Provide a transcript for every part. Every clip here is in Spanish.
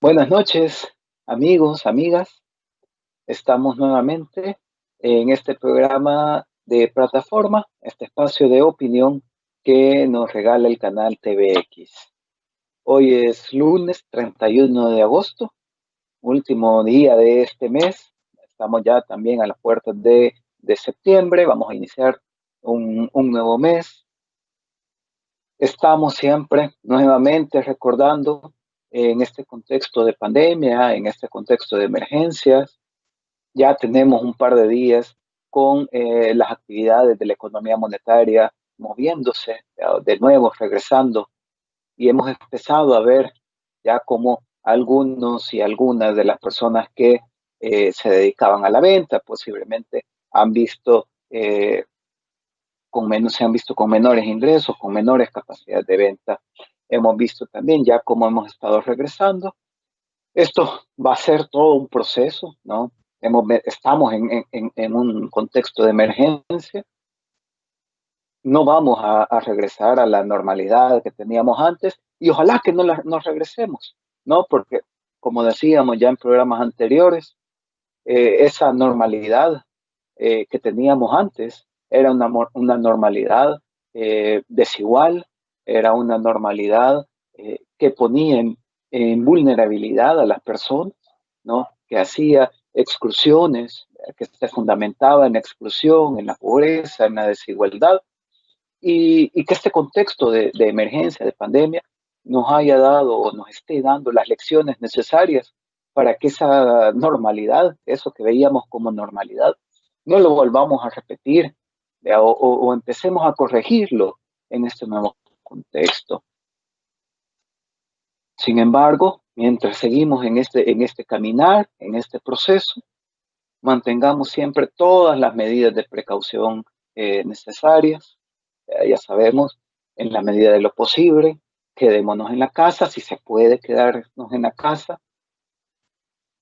Buenas noches, amigos, amigas. Estamos nuevamente en este programa de plataforma, este espacio de opinión que nos regala el canal TVX. Hoy es lunes 31 de agosto, último día de este mes. Estamos ya también a las puertas de septiembre. Vamos a iniciar un nuevo mes. Estamos siempre nuevamente recordando en este contexto de pandemia, en este contexto de emergencias. Ya tenemos un par de días con las actividades de la economía monetaria moviéndose, de nuevo regresando, y hemos empezado a ver ya como algunos y algunas de las personas que se dedicaban a la venta posiblemente han visto se han visto con menores ingresos, con menores capacidades de venta. Hemos visto también ya cómo hemos estado regresando. Esto va a ser todo un proceso, ¿no? Estamos en un contexto de emergencia. No vamos a regresar a la normalidad que teníamos antes y ojalá que no regresemos, ¿no? Porque, como decíamos ya en programas anteriores, esa normalidad que teníamos antes era una normalidad desigual, era una normalidad que ponía en vulnerabilidad a las personas, ¿no? Que hacía exclusiones, que se fundamentaba en la exclusión, en la pobreza, en la desigualdad, y que este contexto de emergencia, de pandemia, nos haya dado o nos esté dando las lecciones necesarias para que esa normalidad, eso que veíamos como normalidad, no lo volvamos a repetir o empecemos a corregirlo en este nuevo contexto. Sin embargo, mientras seguimos en este caminar, en este proceso, mantengamos siempre todas las medidas de precaución necesarias. Ya sabemos, en la medida de lo posible, quedémonos en la casa, si se puede quedarnos en la casa.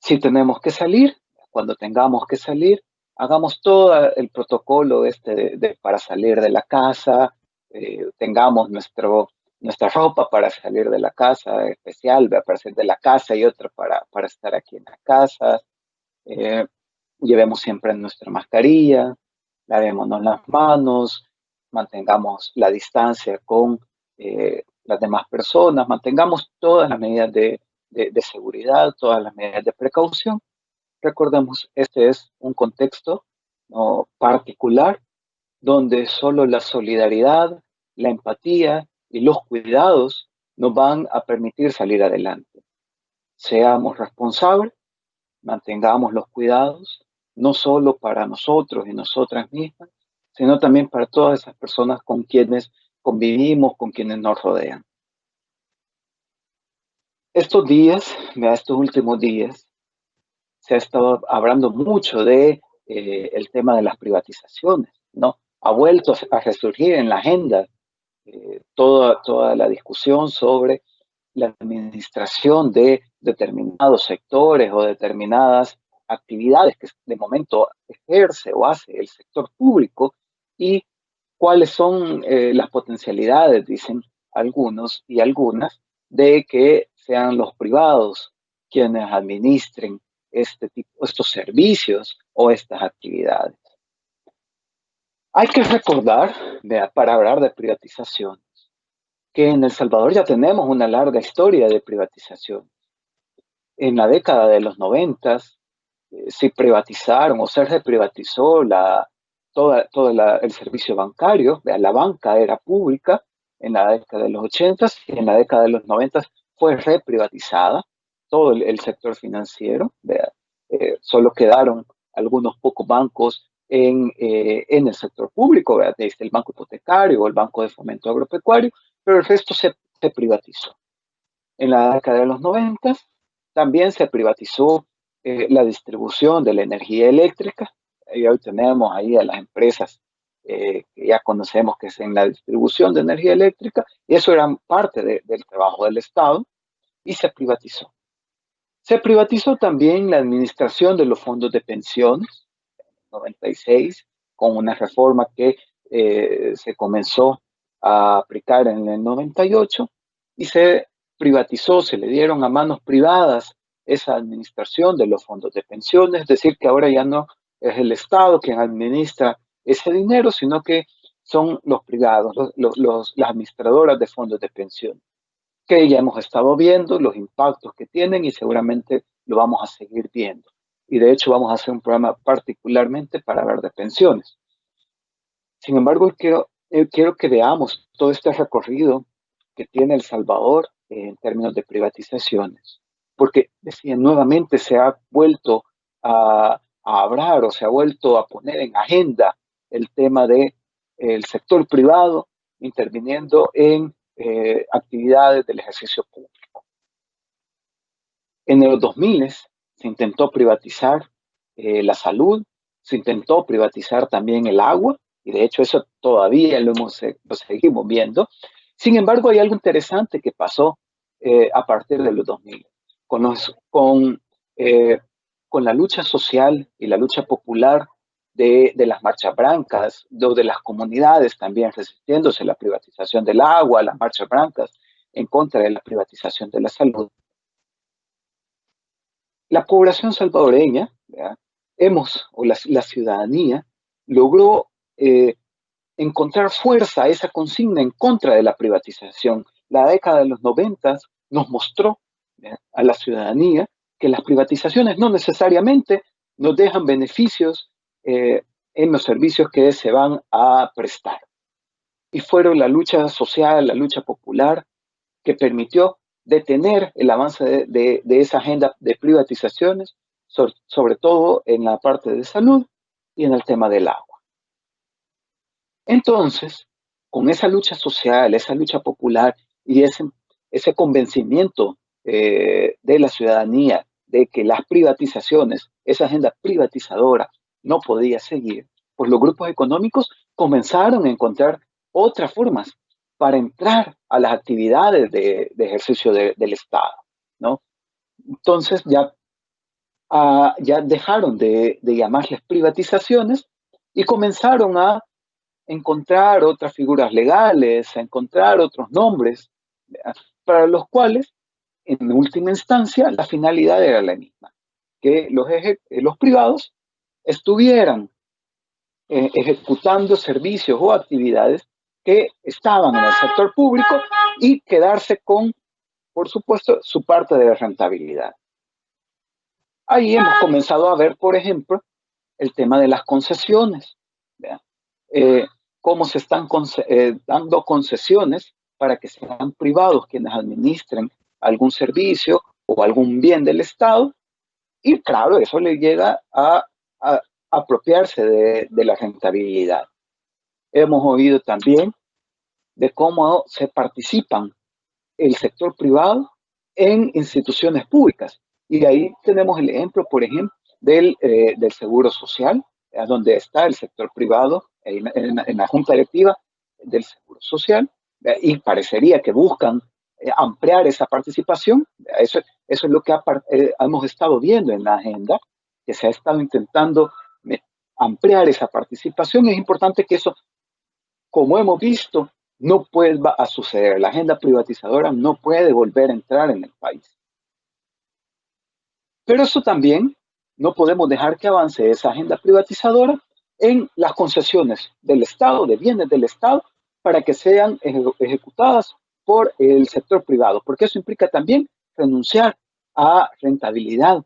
Si tenemos que salir, cuando tengamos que salir, hagamos todo el protocolo para salir de la casa, tengamos nuestra ropa para salir de la casa especial, para salir de la casa y otra para estar aquí en la casa. Eh, Llevemos siempre nuestra mascarilla, lavémonos las manos, mantengamos la distancia con las demás personas, mantengamos todas las medidas de seguridad, todas las medidas de precaución. Recordemos, este es un contexto, ¿no?, particular donde solo la solidaridad, la empatía y los cuidados nos van a permitir salir adelante. Seamos responsables, mantengamos los cuidados, no solo para nosotros y nosotras mismas, sino también para todas esas personas con quienes convivimos, con quienes nos rodean. Estos últimos días, se ha estado hablando mucho de el tema de las privatizaciones, ¿no? Ha vuelto a resurgir en la agenda toda la discusión sobre la administración de determinados sectores o determinadas actividades que de momento ejerce o hace el sector público y cuáles son las potencialidades, dicen algunos y algunas, de que sean los privados quienes administren estos servicios o estas actividades. Hay que recordar, para hablar de privatización, que en El Salvador ya tenemos una larga historia de privatización. En la década de los 90 se privatizaron o se reprivatizó el servicio bancario. La banca era pública en la década de los 80 y en la década de los 90 fue reprivatizada todo el sector financiero. Solo quedaron algunos pocos bancos en el sector público, desde el Banco Hipotecario o el Banco de Fomento Agropecuario, pero el resto se privatizó. En la década de los 90 también se privatizó la distribución de la energía eléctrica. Y hoy tenemos ahí a las empresas que ya conocemos que es en la distribución de energía eléctrica, y eso era parte del trabajo del Estado, y se privatizó. Se privatizó también la administración de los fondos de pensiones, en 96, con una reforma que se comenzó a aplicar en el 98, y se privatizó, se le dieron a manos privadas esa administración de los fondos de pensiones, es decir, que ahora ya no es el Estado quien administra ese dinero, sino que son los privados, las administradoras de fondos de pensión, que ya hemos estado viendo los impactos que tienen y seguramente lo vamos a seguir viendo. Y de hecho vamos a hacer un programa particularmente para hablar de pensiones. Sin embargo, quiero que veamos todo este recorrido que tiene El Salvador en términos de privatizaciones, porque decía, nuevamente se ha vuelto a hablar o se ha vuelto a poner en agenda el tema de el sector privado interviniendo en actividades del ejercicio público. En los 2000 se intentó privatizar la salud, se intentó privatizar también el agua, y de hecho eso todavía lo seguimos viendo. Sin embargo, hay algo interesante que pasó a partir de los 2000, con la lucha social y la lucha popular de las marchas blancas, de las comunidades también resistiéndose a la privatización del agua, las marchas blancas en contra de la privatización de la salud. La población salvadoreña, la ciudadanía, logró encontrar fuerza a esa consigna en contra de la privatización. La década de los 90 nos mostró a la ciudadanía que las privatizaciones no necesariamente nos dejan beneficios en los servicios que se van a prestar. Y fueron la lucha social, la lucha popular, que permitió detener el avance de esa agenda de privatizaciones, sobre todo en la parte de salud y en el tema del agua. Entonces, con esa lucha social, esa lucha popular y ese convencimiento de la ciudadanía de que las privatizaciones, esa agenda privatizadora no podía seguir, pues los grupos económicos comenzaron a encontrar otras formas para entrar a las actividades de ejercicio del Estado, ¿no? Entonces ya dejaron de llamarles privatizaciones y comenzaron a encontrar otras figuras legales, a encontrar otros nombres, para los cuales, en última instancia, la finalidad era la misma, que los privados estuvieran ejecutando servicios o actividades que estaban en el sector público y quedarse con, por supuesto, su parte de rentabilidad. Ahí hemos comenzado a ver, por ejemplo, el tema de las concesiones. Cómo se están dando concesiones para que sean privados quienes administren algún servicio o algún bien del Estado. Y claro, eso le llega a apropiarse de la rentabilidad. Hemos oído también de cómo se participan el sector privado en instituciones públicas. Y ahí tenemos el ejemplo, por ejemplo, del Seguro Social, donde está el sector privado en la Junta Directiva del Seguro Social, y parecería que buscan ampliar esa participación. Eso es lo que hemos estado viendo en la agenda, que se ha estado intentando ampliar esa participación. Es importante que eso, como hemos visto, no puede a suceder. La agenda privatizadora no puede volver a entrar en el país. Pero eso también no podemos dejar que avance esa agenda privatizadora en las concesiones del Estado, de bienes del Estado, para que sean ejecutadas por el sector privado, porque eso implica también renunciar a rentabilidad,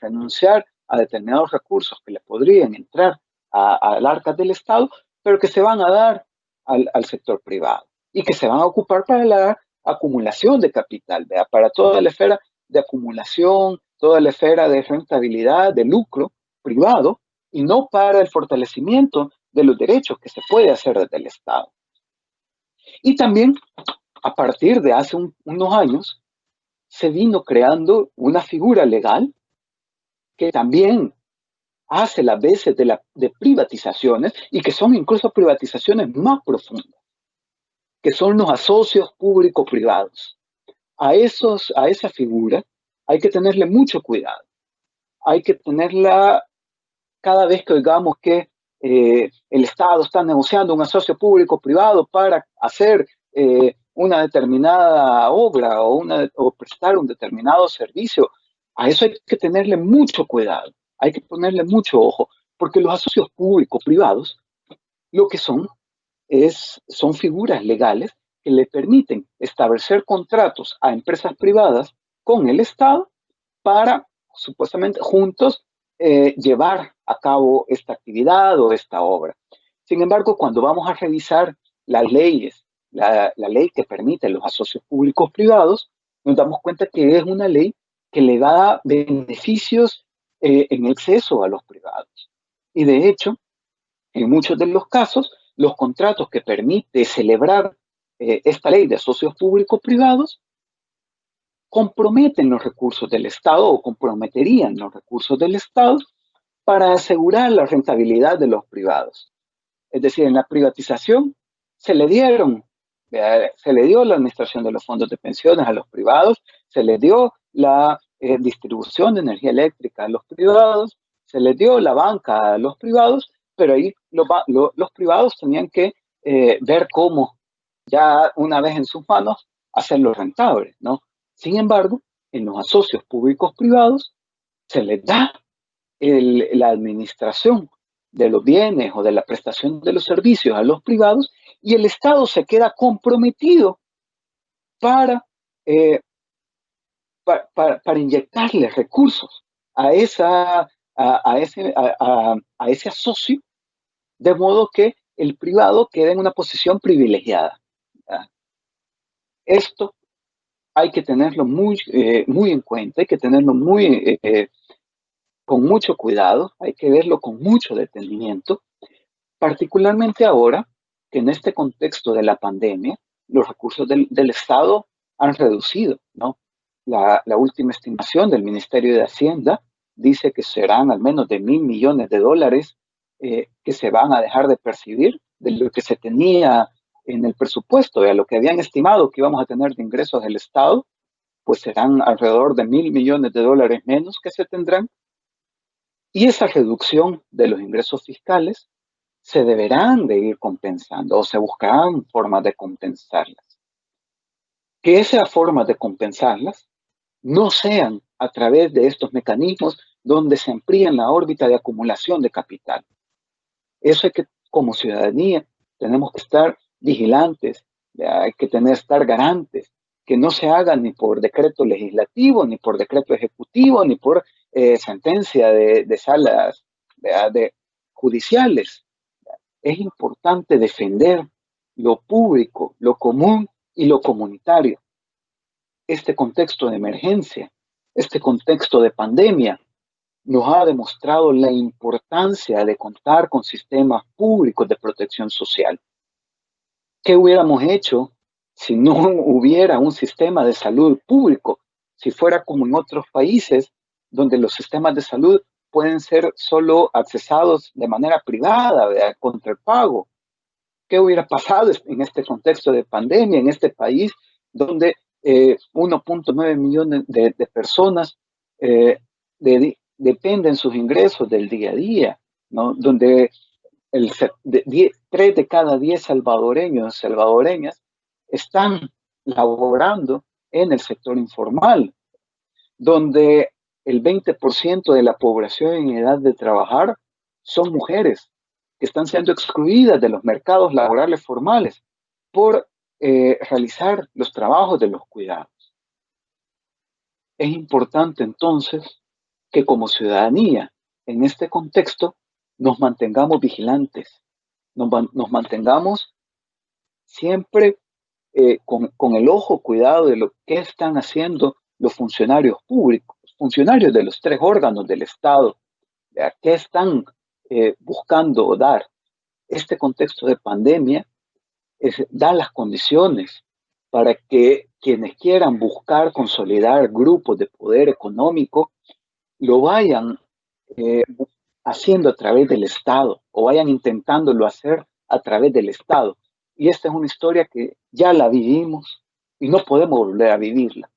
renunciar a determinados recursos que le podrían entrar al arca del Estado, pero que se van a dar al sector privado y que se van a ocupar para la acumulación de capital, para toda la esfera de acumulación, toda la esfera de rentabilidad, de lucro privado, y no para el fortalecimiento de los derechos que se puede hacer desde el Estado. Y también, a partir de hace unos años, se vino creando una figura legal que también hace las veces de privatizaciones, y que son incluso privatizaciones más profundas, que son los asocios público-privados. A esa figura hay que tenerle mucho cuidado. Hay que tenerla cada vez que oigamos que el Estado está negociando un asocio público-privado para hacer una determinada obra o prestar un determinado servicio, a eso hay que tenerle mucho cuidado, hay que ponerle mucho ojo, porque los asocios público-privados lo que son figuras legales que le permiten establecer contratos a empresas privadas con el Estado para supuestamente juntos llevar a cabo esta actividad o esta obra. Sin embargo, cuando vamos a revisar las leyes, la ley que permite los asocios públicos privados, nos damos cuenta que es una ley que le da beneficios en exceso a los privados. Y de hecho, en muchos de los casos, los contratos que permite celebrar esta ley de socios públicos privados comprometen los recursos del Estado o comprometerían los recursos del Estado para asegurar la rentabilidad de los privados. Es decir, en la privatización se le dio la administración de los fondos de pensiones a los privados, se le dio la distribución de energía eléctrica a los privados, se les dio la banca a los privados, pero ahí los privados tenían que ver cómo, ya una vez en sus manos, hacerlo rentable, ¿no? Sin embargo, en los asocios públicos privados se les da la administración de los bienes o de la prestación de los servicios a los privados y el Estado se queda comprometido para, eh, para inyectarle recursos a, esa, a ese asocio, de modo que el privado quede en una posición privilegiada. Esto hay que tenerlo muy en cuenta, hay que tenerlo con mucho cuidado, hay que verlo con mucho detenimiento, particularmente ahora que en este contexto de la pandemia los recursos del Estado han reducido, ¿no? La última estimación del Ministerio de Hacienda dice que serán al menos de $1.000 millones que se van a dejar de percibir de lo que se tenía en el presupuesto, a lo que habían estimado que íbamos a tener de ingresos del Estado, pues serán alrededor de $1.000 millones menos que se tendrán. Y esa reducción de los ingresos fiscales se deberán de ir compensando o se buscarán formas de compensarlas. Que esas formas de compensarlas no sean a través de estos mecanismos donde se amplía la órbita de acumulación de capital. Eso es que como ciudadanía tenemos que estar vigilantes, hay que estar garantes, que no se haga ni por decreto legislativo, ni por decreto ejecutivo, ni por sentencia de salas judiciales. Es importante defender lo público, lo común y lo comunitario. Este contexto de emergencia, este contexto de pandemia, nos ha demostrado la importancia de contar con sistemas públicos de protección social. ¿Qué hubiéramos hecho si no hubiera un sistema de salud público? Si fuera como en otros países, donde los sistemas de salud pueden ser solo accesados de manera privada, ¿verdad?, contra el pago. ¿Qué hubiera pasado en este contexto de pandemia, en este país, donde 1.9 millones de personas dependen sus ingresos del día a día, ¿no? Donde 3 de cada 10 salvadoreñas están laborando en el sector informal, donde el 20% de la población en edad de trabajar son mujeres que están siendo excluidas de los mercados laborales formales por realizar los trabajos de los cuidados. Es importante entonces que como ciudadanía en este contexto nos mantengamos vigilantes, nos mantengamos siempre con el ojo cuidado de lo que están haciendo los funcionarios públicos, funcionarios de los 3 órganos del Estado, qué están buscando dar. Este contexto de pandemia da las condiciones para que quienes quieran buscar consolidar grupos de poder económico lo vayan haciendo a través del Estado o vayan intentándolo hacer a través del Estado. Y esta es una historia que ya la vivimos y no podemos volver a vivirla,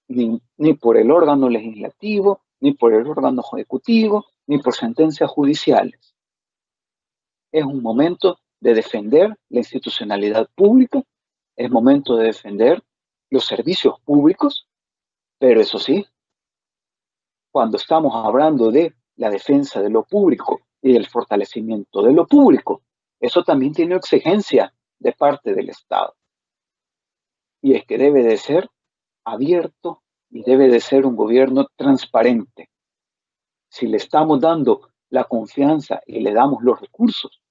ni por el órgano legislativo, ni por el órgano ejecutivo, ni por sentencias judiciales. Es un momento de defender la institucionalidad pública, Es momento de defender los servicios públicos, pero eso sí, cuando estamos hablando de la defensa de lo público y el fortalecimiento de lo público, eso también tiene exigencia de parte del Estado. Y es que debe de ser abierto y debe de ser un gobierno transparente. Si le estamos dando la confianza y le damos los recursos,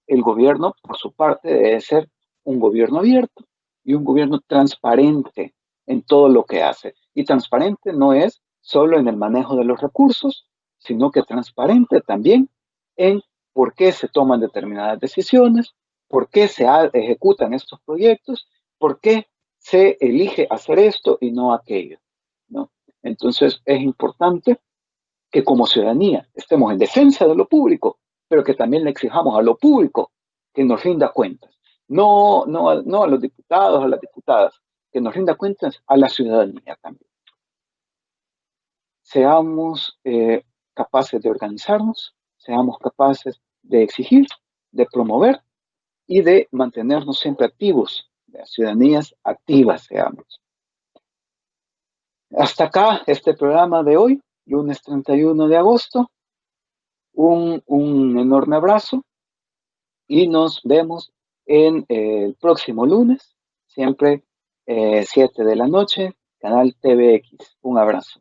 el gobierno, por su parte, debe ser un gobierno abierto y un gobierno transparente en todo lo que hace. Y transparente no es solo en el manejo de los recursos, sino que transparente también en por qué se toman determinadas decisiones, por qué se ejecutan estos proyectos, por qué se elige hacer esto y no aquello, ¿no? Entonces es importante que como ciudadanía estemos en defensa de lo público, pero que también le exijamos a lo público que nos rinda cuentas. No a los diputados, a las diputadas, que nos rinda cuentas a la ciudadanía también. Seamos capaces de organizarnos, seamos capaces de exigir, de promover y de mantenernos siempre activos, de ciudadanías activas seamos. Hasta acá este programa de hoy, lunes 31 de agosto. Un enorme abrazo y nos vemos en el próximo lunes, siempre 7 de la noche, canal TVX. Un abrazo.